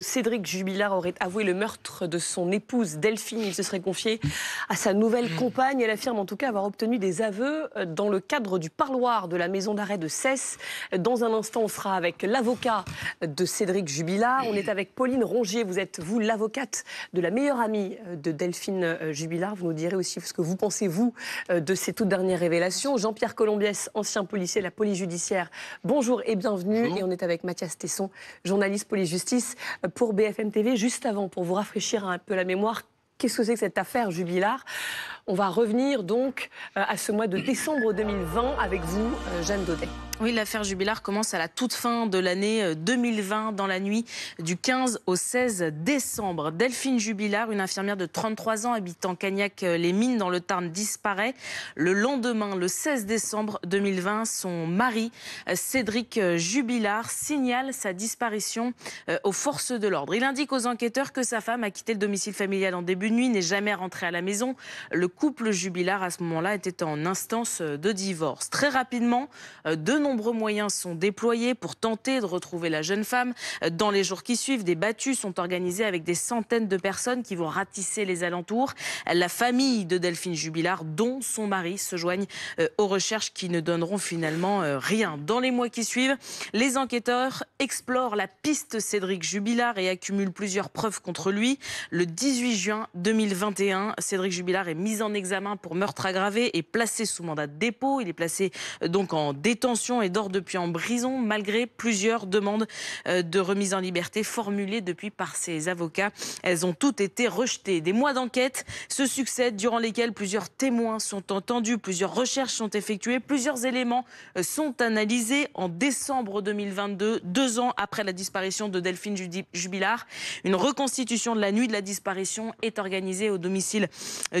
Cédric Jubilard aurait avoué le meurtre de son épouse Delphine. Il se serait confié à sa nouvelle compagne. Elle affirme en tout cas avoir obtenu des aveux dans le cadre du parloir de la maison d'arrêt de Cesse. Dans un instant, on sera avec l'avocat de Cédric Jubilard. On est avec Pauline Rongier. Vous êtes, vous, l'avocate de la meilleure amie de Delphine Jubilard. Vous nous direz aussi ce que vous pensez, vous, de ces toutes dernières révélations. Jean-Pierre Colombiès, ancien policier de la police judiciaire. Bonjour et bienvenue. Bonjour. Et on est avec Mathias Tesson, journaliste police-justice pour BFM TV. Juste avant, pour vous rafraîchir un peu la mémoire, qu'est-ce que c'est que cette affaire Jubilard? On va revenir donc à ce mois de décembre 2020 avec vous, Jeanne Daudet. Oui, l'affaire Jubilard commence à la toute fin de l'année 2020, dans la nuit du 15 au 16 décembre. Delphine Jubilard, une infirmière de 33 ans habitant Cagnac-les-Mines dans le Tarn, disparaît. Le lendemain, le 16 décembre 2020, son mari, Cédric Jubilard, signale sa disparition aux forces de l'ordre. Il indique aux enquêteurs que sa femme a quitté le domicile familial en début de nuit, n'est jamais rentrée à la maison. Le couple Jubilard, à ce moment-là, était en instance de divorce. Très rapidement, de nombreux moyens sont déployés pour tenter de retrouver la jeune femme. Dans les jours qui suivent, des battues sont organisées avec des centaines de personnes qui vont ratisser les alentours. La famille de Delphine Jubilard, dont son mari, se joignent aux recherches qui ne donneront finalement rien. Dans les mois qui suivent, les enquêteurs explorent la piste Cédric Jubilard et accumulent plusieurs preuves contre lui. Le 18 juin 2021, Cédric Jubilard est mis en examen pour meurtre aggravé et placé sous mandat de dépôt. Il est placé donc en détention et dort depuis en prison, malgré plusieurs demandes de remise en liberté formulées depuis par ses avocats. Elles ont toutes été rejetées. Des mois d'enquête se succèdent, durant lesquels plusieurs témoins sont entendus, plusieurs recherches sont effectuées, plusieurs éléments sont analysés. En décembre 2022, 2 ans après la disparition de Delphine Jubilard, une reconstitution de la nuit de la disparition est organisée au domicile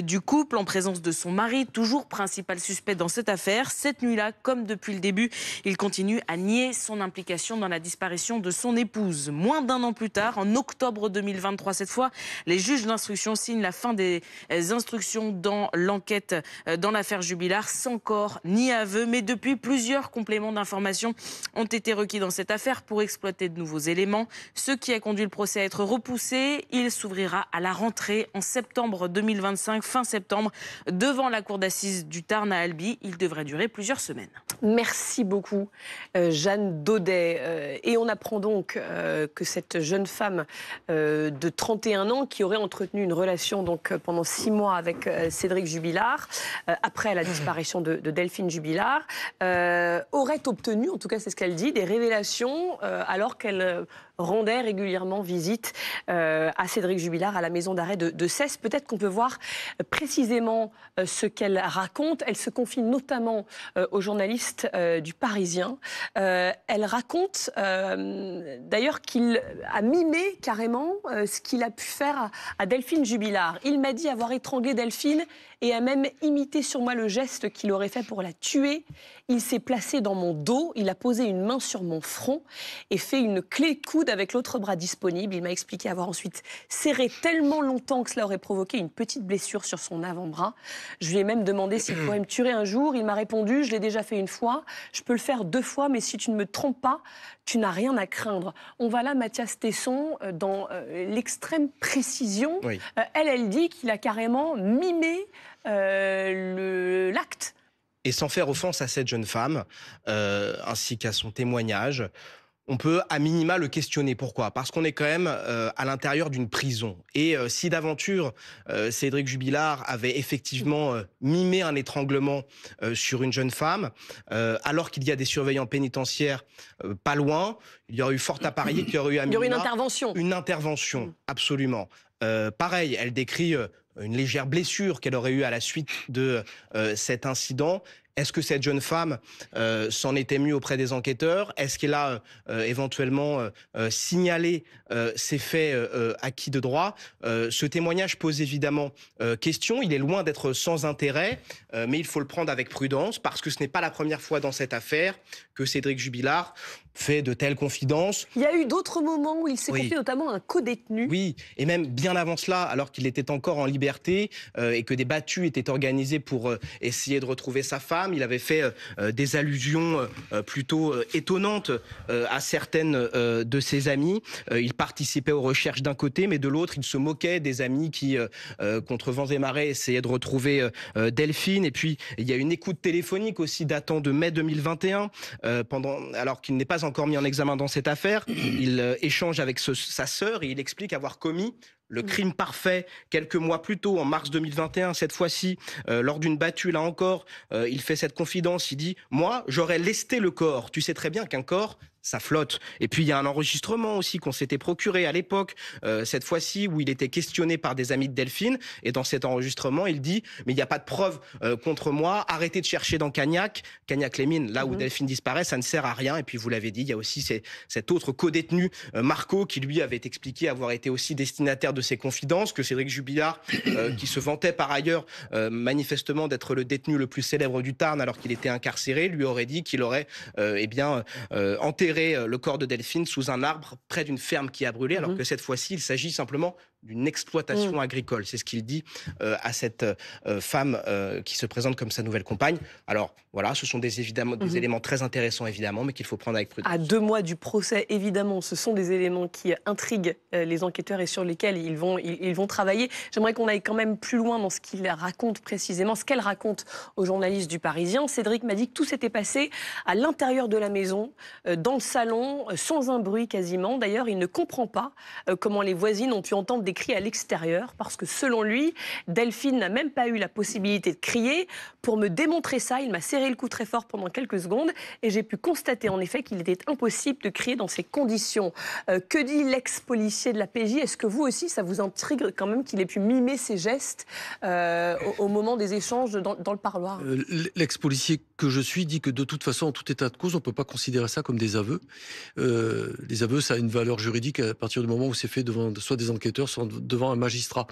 du couple, en présence de son mari, toujours principal suspect dans cette affaire. Cette nuit-là, comme depuis le début, il continue à nier son implication dans la disparition de son épouse. Moins d'un an plus tard, en octobre 2023 cette fois, les juges d'instruction signent la fin des instructions dans l'enquête dans l'affaire Jubilard, sans corps ni aveu. Mais depuis, plusieurs compléments d'information ont été requis dans cette affaire pour exploiter de nouveaux éléments, ce qui a conduit le procès à être repoussé. Il s'ouvrira à la rentrée en septembre 2025, fin septembre, devant la cour d'assises du Tarn à Albi. Il devrait durer plusieurs semaines. Merci beaucoup, Jeanne Daudet. Et on apprend donc que cette jeune femme de 31 ans, qui aurait entretenu une relation donc, pendant 6 mois avec Cédric Jubilard, après la disparition de Delphine Jubilard, aurait obtenu, en tout cas c'est ce qu'elle dit, des révélations alors qu'elle rendait régulièrement visite à Cédric Jubilard à la maison d'arrêt de Cesse. Peut-être qu'on peut voir précisément ce qu'elle raconte. Elle se confie notamment aux journalistes du Parisien. Elle raconte d'ailleurs qu'il a mimé carrément ce qu'il a pu faire à Delphine Jubilard. Il m'a dit avoir étranglé Delphine et a même imité sur moi le geste qu'il aurait fait pour la tuer. Il s'est placé dans mon dos, il a posé une main sur mon front et fait une clé de coude avec l'autre bras disponible. Il m'a expliqué avoir ensuite serré tellement longtemps que cela aurait provoqué une petite blessure sur son avant-bras. Je lui ai même demandé s'il pourrait me tuer un jour. Il m'a répondu: je l'ai déjà fait 1 fois, je peux le faire 2 fois, mais si tu ne me trompes pas, tu n'as rien à craindre. On va là, Mathias Tesson, dans l'extrême précision. Oui. Elle dit qu'il a carrément mimé l'acte. Et sans faire offense à cette jeune femme, ainsi qu'à son témoignage, on peut à minima le questionner. Pourquoi? Parce qu'on est quand même à l'intérieur d'une prison. Et si d'aventure Cédric Jubilard avait effectivement mimé un étranglement sur une jeune femme, alors qu'il y a des surveillants pénitentiaires pas loin, il y aurait eu fort à parier qu'il y aurait eu à minima... Il y aurait une intervention. Une intervention, absolument. Pareil, elle décrit une légère blessure qu'elle aurait eue à la suite de cet incident. Est-ce que cette jeune femme s'en est émue auprès des enquêteurs? Est-ce qu'elle a éventuellement signalé ces faits acquis de droit? Ce témoignage pose évidemment question. Il est loin d'être sans intérêt, mais il faut le prendre avec prudence parce que ce n'est pas la première fois dans cette affaire que Cédric Jubilard fait de telles confidences. Il y a eu d'autres moments où il s'est confié notamment à un co-détenu. Oui, et même bien avant cela, alors qu'il était encore en liberté et que des battues étaient organisées pour essayer de retrouver sa femme, il avait fait des allusions plutôt étonnantes à certaines de ses amies. Il participait aux recherches d'un côté, mais de l'autre, il se moquait des amis qui, contre vents et marées, essayaient de retrouver Delphine. Et puis, il y a une écoute téléphonique aussi datant de mai 2021, alors qu'il n'est pas encore mis en examen dans cette affaire. Il échange avec sa sœur et il explique avoir commis le crime parfait quelques mois plus tôt, en mars 2021, cette fois-ci, lors d'une battue, là encore, il fait cette confidence, il dit « Moi, j'aurais lesté le corps. Tu sais très bien qu'un corps, ça flotte. » Et puis, il y a un enregistrement aussi qu'on s'était procuré à l'époque, cette fois-ci, où il était questionné par des amis de Delphine. Et dans cet enregistrement, il dit « Mais il n'y a pas de preuve contre moi. Arrêtez de chercher dans Cagnac-les-Mines, là où Delphine disparaît, ça ne sert à rien. » Et puis, vous l'avez dit, il y a aussi cet autre co-détenu, Marco, qui lui avait expliqué avoir été aussi destinataire de ses confidences, que Cédric Jubilard, qui se vantait par ailleurs manifestement d'être le détenu le plus célèbre du Tarn alors qu'il était incarcéré, lui aurait dit qu'il aurait enterré le corps de Delphine sous un arbre près d'une ferme qui a brûlé, alors que cette fois-ci, il s'agit simplement d'une exploitation agricole. C'est ce qu'il dit à cette femme qui se présente comme sa nouvelle compagne. Alors voilà, ce sont des éléments très intéressants évidemment, mais qu'il faut prendre avec prudence. À 2 mois du procès, évidemment, ce sont des éléments qui intriguent les enquêteurs et sur lesquels ils vont travailler. J'aimerais qu'on aille quand même plus loin dans ce qu'il raconte précisément, ce qu'elle raconte aux journalistes du Parisien. Cédric m'a dit que tout s'était passé à l'intérieur de la maison, dans le salon, sans un bruit quasiment. D'ailleurs, il ne comprend pas comment les voisines ont pu entendre des cris à l'extérieur, parce que selon lui, Delphine n'a même pas eu la possibilité de crier. Pour me démontrer ça, il m'a serré le cou très fort pendant quelques secondes et j'ai pu constater en effet qu'il était impossible de crier dans ces conditions. Que dit l'ex-policier de la PJ? Est-ce que vous aussi, ça vous intrigue quand même qu'il ait pu mimer ses gestes au moment des échanges dans le parloir? L'ex-policier que je suis dit que de toute façon, en tout état de cause, on ne peut pas considérer ça comme des aveux. Les aveux, ça a une valeur juridique à partir du moment où c'est fait devant soit des enquêteurs, soit devant un magistrat.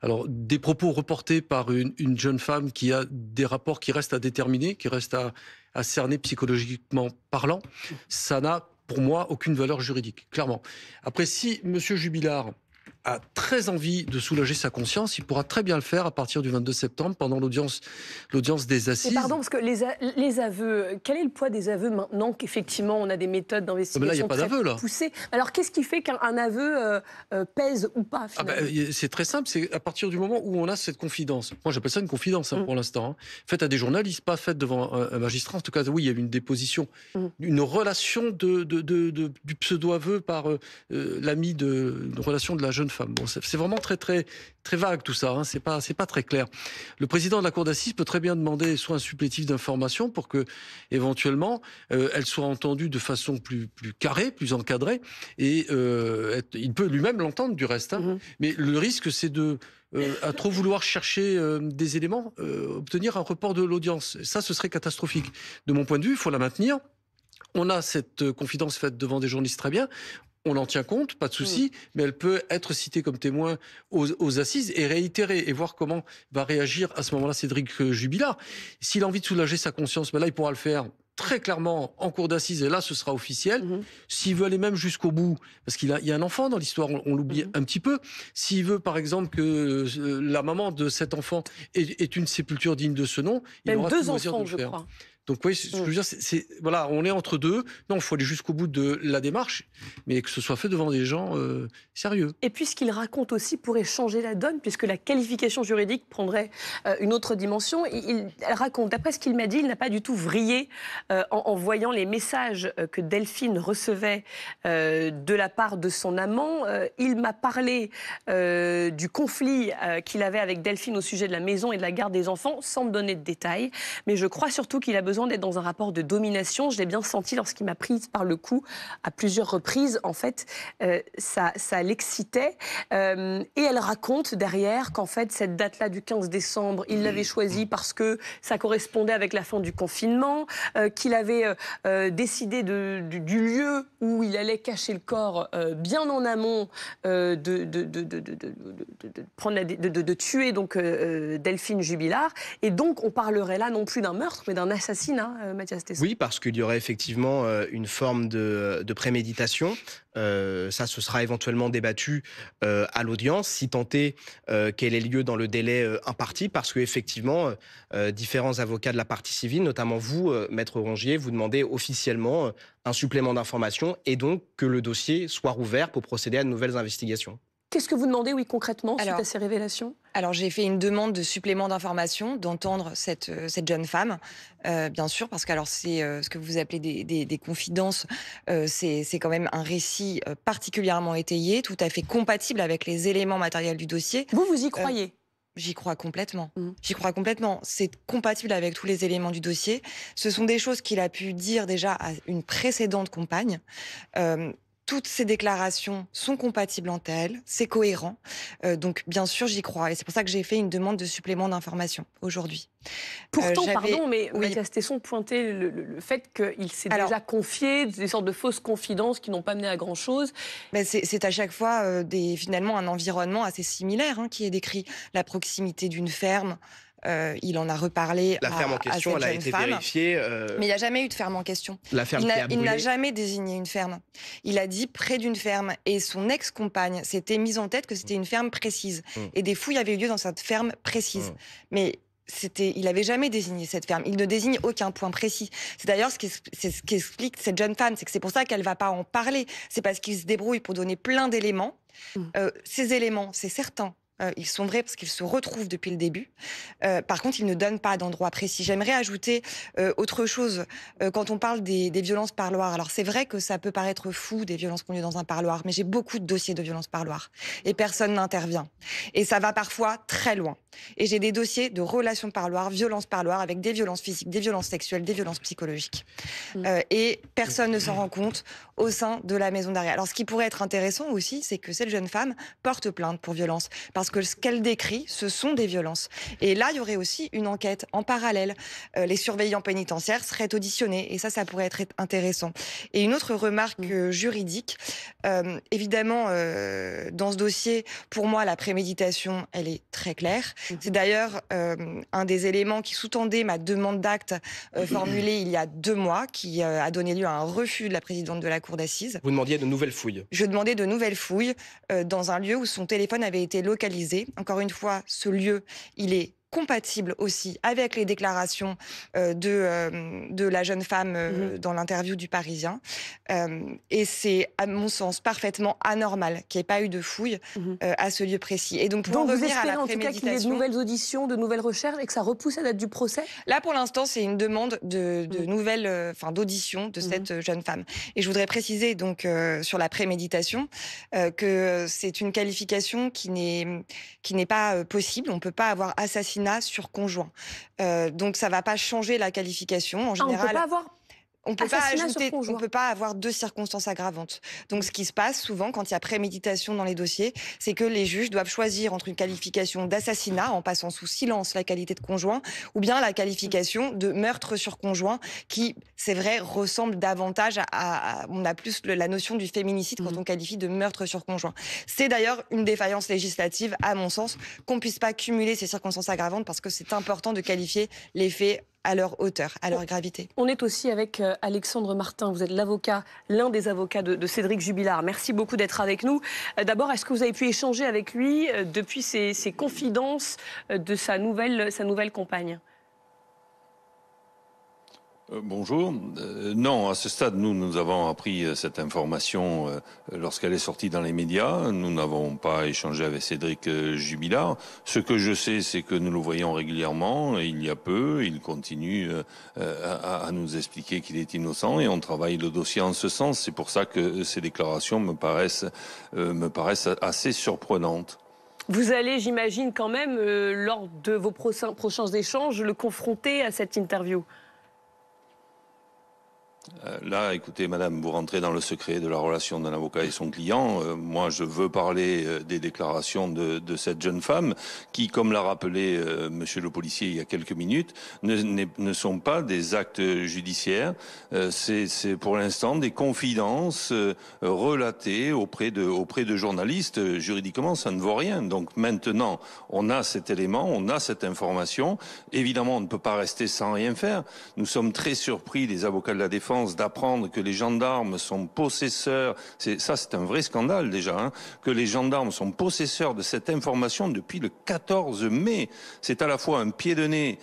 Alors, des propos reportés par une jeune femme qui a des rapports qui restent à déterminer, qui restent à cerner psychologiquement parlant, ça n'a pour moi aucune valeur juridique, clairement. Après, si M. Jubilard a très envie de soulager sa conscience, il pourra très bien le faire à partir du 22 septembre, pendant l'audience des assises. Et pardon, parce que les aveux, quel est le poids des aveux maintenant qu'effectivement on a des méthodes d'investigation très poussées? Alors qu'est-ce qui fait qu'un aveu pèse ou pas finalement? C'est très simple, c'est à partir du moment où on a cette confidence. Moi j'appelle ça une confidence pour l'instant. Faite à des journalistes, pas faite devant un magistrat. En tout cas, oui, il y a eu une déposition, une relation du pseudo-aveu par l'ami une relation de la jeune femme. Bon, c'est vraiment très, très, très vague tout ça, c'est pas très clair. Le président de la cour d'assises peut très bien demander soit un supplétif d'information pour que, éventuellement, elle soit entendue de façon plus carrée, plus encadrée, et il peut lui-même l'entendre du reste. Mais le risque, c'est à trop vouloir chercher des éléments, obtenir un report de l'audience. Ça, ce serait catastrophique. De mon point de vue, il faut la maintenir. On a cette confidence faite devant des journalistes très bien. On en tient compte, pas de souci, mais elle peut être citée comme témoin aux assises et réitérée et voir comment va réagir à ce moment-là Cédric Jubilard. S'il a envie de soulager sa conscience, là, il pourra le faire très clairement en cour d'assises et là, ce sera officiel. S'il veut aller même jusqu'au bout, parce qu'il y a un enfant dans l'histoire, on l'oublie un petit peu. S'il veut, par exemple, que la maman de cet enfant ait une sépulture digne de ce nom, il aura tout le loisir de le faire. Crois. Donc oui, ce que je veux dire, voilà, on est entre deux. Non, il faut aller jusqu'au bout de la démarche, mais que ce soit fait devant des gens sérieux. Et puis ce qu'il raconte aussi pourrait changer la donne, puisque la qualification juridique prendrait une autre dimension. Elle raconte, d'après ce qu'il m'a dit, il n'a pas du tout vrillé en voyant les messages que Delphine recevait de la part de son amant. Il m'a parlé du conflit qu'il avait avec Delphine au sujet de la maison et de la garde des enfants, sans me donner de détails. Mais je crois surtout qu'il a besoin d'être dans un rapport de domination. Je l'ai bien senti lorsqu'il m'a prise par le cou à plusieurs reprises. En fait, ça l'excitait. Et elle raconte derrière qu'en fait, cette date-là du 15 décembre, il l'avait choisie parce que ça correspondait avec la fin du confinement, qu'il avait décidé du lieu où il allait cacher le corps bien en amont de tuer donc Delphine Jubilard. Et donc, on parlerait là non plus d'un meurtre, mais d'un assassinat assassinat, Mathias Tesson. Oui, parce qu'il y aurait effectivement une forme de préméditation. Ça, ce sera éventuellement débattu à l'audience, si tant est qu'elle ait lieu dans le délai imparti, parce qu'effectivement, différents avocats de la partie civile, notamment vous, Maître Rongier, vous demandez officiellement un supplément d'information et donc que le dossier soit rouvert pour procéder à de nouvelles investigations. Qu'est-ce que vous demandez, oui, concrètement, suite à ces révélations? Alors, j'ai fait une demande de supplément d'information, d'entendre cette jeune femme, bien sûr, parce que alors c'est ce que vous appelez des confidences, c'est quand même un récit particulièrement étayé, tout à fait compatible avec les éléments matériels du dossier. Vous y croyez? J'y crois complètement. J'y crois complètement. C'est compatible avec tous les éléments du dossier. Ce sont des choses qu'il a pu dire déjà à une précédente compagne. Toutes ces déclarations sont compatibles entre elles, c'est cohérent. Donc, bien sûr, j'y crois. Et c'est pour ça que j'ai fait une demande de supplément d'information aujourd'hui. Pourtant, pardon, mais Mathias Tesson pointait le fait qu'il s'est déjà confié, des sortes de fausses confidences qui n'ont pas mené à grand-chose. C'est à chaque fois finalement un environnement assez similaire qui est décrit. La proximité d'une ferme. Il en a reparlé La ferme en question, elle a été vérifiée. Mais il n'y a jamais eu de ferme en question. La ferme Il n'a jamais désigné une ferme. Il a dit près d'une ferme. Et son ex-compagne s'était mise en tête que c'était une ferme précise. Et des fouilles avaient eu lieu dans cette ferme précise. Mais il n'avait jamais désigné cette ferme. Il ne désigne aucun point précis. C'est d'ailleurs ce qu'explique cette jeune femme. C'est que c'est pour ça qu'elle ne va pas en parler. C'est parce qu'il se débrouille pour donner plein d'éléments. Ces éléments, c'est certain. Ils sont vrais parce qu'ils se retrouvent depuis le début. Par contre, ils ne donnent pas d'endroit précis. J'aimerais ajouter autre chose. Quand on parle des violences parloirs, alors c'est vrai que ça peut paraître fou, des violences qui ont lieu dans un parloir, mais j'ai beaucoup de dossiers de violences parloirs. Et personne n'intervient. Et ça va parfois très loin. Et j'ai des dossiers de relations parloirs, violences parloirs, avec des violences physiques, des violences sexuelles, des violences psychologiques. Et personne ne s'en rend compte au sein de la maison d'arrêt. Alors ce qui pourrait être intéressant aussi, c'est que cette jeune femme porte plainte pour violence. Parce que ce qu'elle décrit, ce sont des violences. Et là, il y aurait aussi une enquête en parallèle. Les surveillants pénitentiaires seraient auditionnés. Et ça pourrait être intéressant. Et une autre remarque juridique. Évidemment, dans ce dossier, pour moi, la préméditation, elle est très claire. C'est d'ailleurs un des éléments qui sous-tendait ma demande d'acte formulée il y a 2 mois, qui a donné lieu à un refus de la présidente de la cour d'assises. Vous demandiez de nouvelles fouilles. Je demandais de nouvelles fouilles dans un lieu où son téléphone avait été localisé. Encore une fois, ce lieu, il est compatible aussi avec les déclarations de la jeune femme dans l'interview du Parisien. Et c'est, à mon sens, parfaitement anormal qu'il n'y ait pas eu de fouille à ce lieu précis. Et donc, pour vous revenir espérez à la en tout cas qu'il y ait de nouvelles auditions, de nouvelles recherches et que ça repousse la date du procès? Là, pour l'instant, c'est une demande de nouvelles, d'audition de cette jeune femme. Et je voudrais préciser donc sur la préméditation que c'est une qualification qui n'est pas possible. On ne peut pas avoir assassinat sur conjoint. Donc ça ne va pas changer la qualification. En général, on ne peut pas avoir... On ne peut pas avoir 2 circonstances aggravantes. Donc, ce qui se passe souvent quand il y a préméditation dans les dossiers, c'est que les juges doivent choisir entre une qualification d'assassinat, en passant sous silence la qualité de conjoint, ou bien la qualification de meurtre sur conjoint, qui, c'est vrai, ressemble davantage on a plus la notion du féminicide quand on qualifie de meurtre sur conjoint. C'est d'ailleurs une défaillance législative, à mon sens, qu'on ne puisse pas cumuler ces circonstances aggravantes, parce que c'est important de qualifier les faits à leur hauteur, à leur gravité. On est aussi avec Alexandre Martin. Vous êtes l'avocat, l'un des avocats de Cédric Jubilard. Merci beaucoup d'être avec nous. D'abord, est-ce que vous avez pu échanger avec lui depuis ces confidences de sa nouvelle compagne ? Bonjour. Non, à ce stade, nous avons appris cette information lorsqu'elle est sortie dans les médias. Nous n'avons pas échangé avec Cédric Jubilard. Ce que je sais, c'est que nous le voyons régulièrement, et il y a peu. Il continue à nous expliquer qu'il est innocent, et on travaille le dossier en ce sens. C'est pour ça que ces déclarations me paraissent assez surprenantes. Vous allez, j'imagine, quand même, lors de vos prochains échanges, le confronter à cette interview. Là, écoutez, madame, vous rentrez dans le secret de la relation d'un avocat et son client. Moi, je veux parler des déclarations de cette jeune femme qui, comme l'a rappelé monsieur le policier il y a quelques minutes, ne sont pas des actes judiciaires. C'est pour l'instant des confidences relatées auprès de journalistes. Juridiquement, ça ne vaut rien. Donc maintenant, on a cet élément, on a cette information. Évidemment, on ne peut pas rester sans rien faire. Nous sommes très surpris, les avocats de la défense, d'apprendre que les gendarmes sont possesseurs, c'est un vrai scandale déjà, hein, que les gendarmes sont possesseurs de cette information depuis le 14 mai. C'est à la fois un pied de nez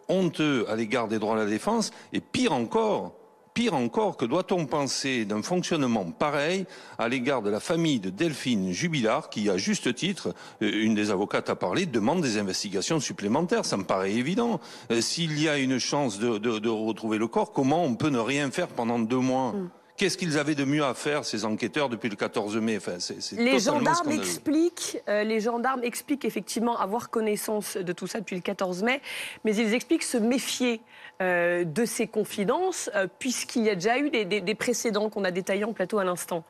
honteux à l'égard des droits de la défense et pire encore, que doit-on penser d'un fonctionnement pareil à l'égard de la famille de Delphine Jubilard qui, à juste titre, une des avocates a parlé, demande des investigations supplémentaires. Ça me paraît évident. S'il y a une chance de retrouver le corps, comment on peut ne rien faire pendant 2 mois Qu'est-ce qu'ils avaient de mieux à faire, ces enquêteurs, depuis le 14 mai? Enfin, les gendarmes expliquent effectivement avoir connaissance de tout ça depuis le 14 mai, mais ils expliquent se méfier de ces confidences, puisqu'il y a déjà eu des précédents qu'on a détaillés en plateau à l'instant.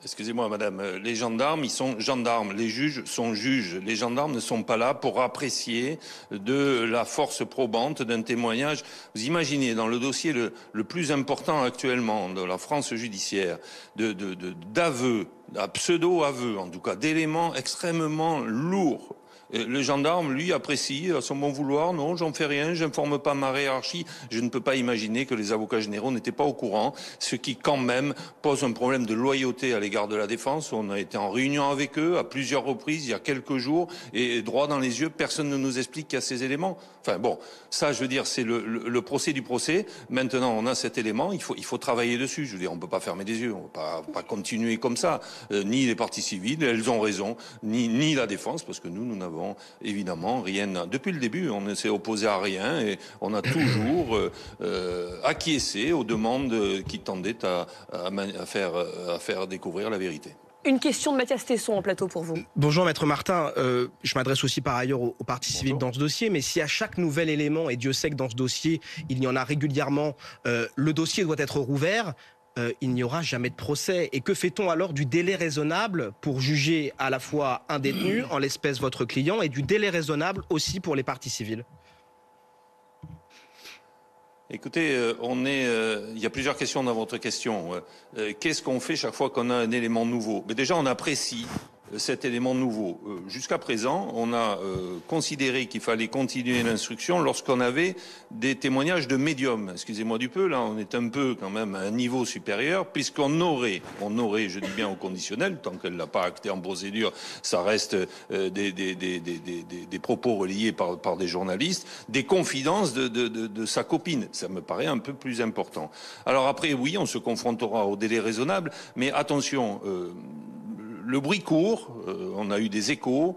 Excusez-moi, madame, les gendarmes, ils sont gendarmes, les juges sont juges. Les gendarmes ne sont pas là pour apprécier de la force probante d'un témoignage. Vous imaginez, dans le dossier le plus important actuellement de la France judiciaire, d'aveux, à pseudo-aveux en tout cas, d'éléments extrêmement lourds. Le gendarme, lui, apprécie à son bon vouloir. Non, j'en fais rien, j'informe pas ma hiérarchie. Je ne peux pas imaginer que les avocats généraux n'étaient pas au courant, ce qui quand même pose un problème de loyauté à l'égard de la défense. On a été en réunion avec eux à plusieurs reprises, il y a quelques jours, et droit dans les yeux, personne ne nous explique qu'il y a ces éléments. Enfin bon, ça, je veux dire, c'est le procès du procès. Maintenant, on a cet élément, il faut travailler dessus. Je veux dire, on peut pas fermer des yeux, on peut pas continuer comme ça. Ni les parties civiles, elles ont raison, ni la défense, parce que nous n'avons évidemment rien. Depuis le début, on ne s'est opposé à rien et on a toujours acquiescé aux demandes qui tendaient à faire découvrir la vérité. Une question de Mathias Tesson en plateau pour vous. Bonjour Maître Martin, je m'adresse aussi par ailleurs aux parties civiles dans ce dossier, mais si à chaque nouvel élément, et Dieu sait que dans ce dossier, il y en a régulièrement, le dossier doit être rouvert, il n'y aura jamais de procès. Et que fait-on alors du délai raisonnable pour juger à la fois un détenu, en l'espèce votre client, et du délai raisonnable aussi pour les parties civiles? Écoutez, il y a plusieurs questions dans votre question. Qu'est-ce qu'on fait chaque fois qu'on a un élément nouveau? Mais déjà, on apprécie cet élément nouveau. Jusqu'à présent, on a considéré qu'il fallait continuer l'instruction lorsqu'on avait des témoignages de médiums. Excusez-moi du peu, là, on est un peu quand même à un niveau supérieur, puisqu'on aurait, je dis bien au conditionnel, tant qu'elle l'a pas acté en procédure, ça reste des propos relayés par des journalistes, des confidences de sa copine. Ça me paraît un peu plus important. Alors après, oui, on se confrontera au délai raisonnable, mais attention, le bruit court, on a eu des échos,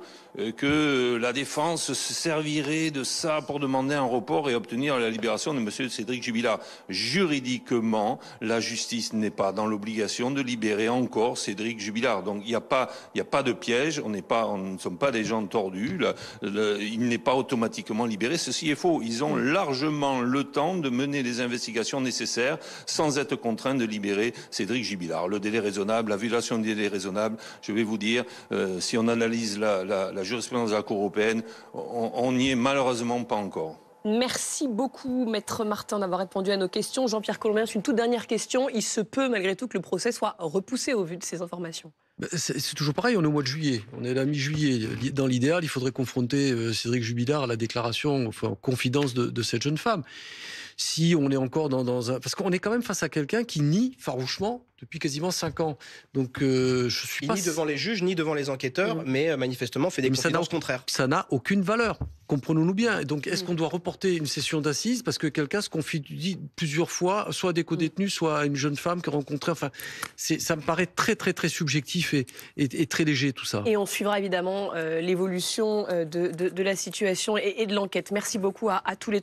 que la défense se servirait de ça pour demander un report et obtenir la libération de monsieur Cédric Jubilard. Juridiquement, la justice n'est pas dans l'obligation de libérer encore Cédric Jubilard. Donc il n'y a pas de piège, on ne sommes pas des gens tordus, il n'est pas automatiquement libéré. Ceci est faux. Ils ont largement le temps de mener les investigations nécessaires sans être contraints de libérer Cédric Jubilard. Le délai raisonnable, la violation du délai raisonnable, je vais vous dire, si on analyse la jurisprudence de la Cour européenne, on n'y est malheureusement pas encore. Merci beaucoup, Maître Martin, d'avoir répondu à nos questions. Jean-Pierre Colombien, une toute dernière question. Il se peut, malgré tout, que le procès soit repoussé au vu de ces informations. C'est toujours pareil, on est au mois de juillet, on est à la mi-juillet. Dans l'idéal, il faudrait confronter Cédric Jubilard à la déclaration, enfin, en confidence de cette jeune femme. Si on est encore dans un... Parce qu'on est quand même face à quelqu'un qui nie farouchement depuis quasiment 5 ans. Donc je suis pas... Ni devant les juges, ni devant les enquêteurs, mais manifestement fait des confidences contraires. Ça n'a aucune valeur, comprenons-nous bien. Et donc est-ce qu'on doit reporter une session d'assises parce que quelqu'un se confie plusieurs fois, soit à des co-détenus, soit à une jeune femme qu'il rencontrait. Enfin, ça me paraît très très très subjectif et très léger tout ça. Et on suivra évidemment l'évolution de la situation et de l'enquête. Merci beaucoup à tous les trois.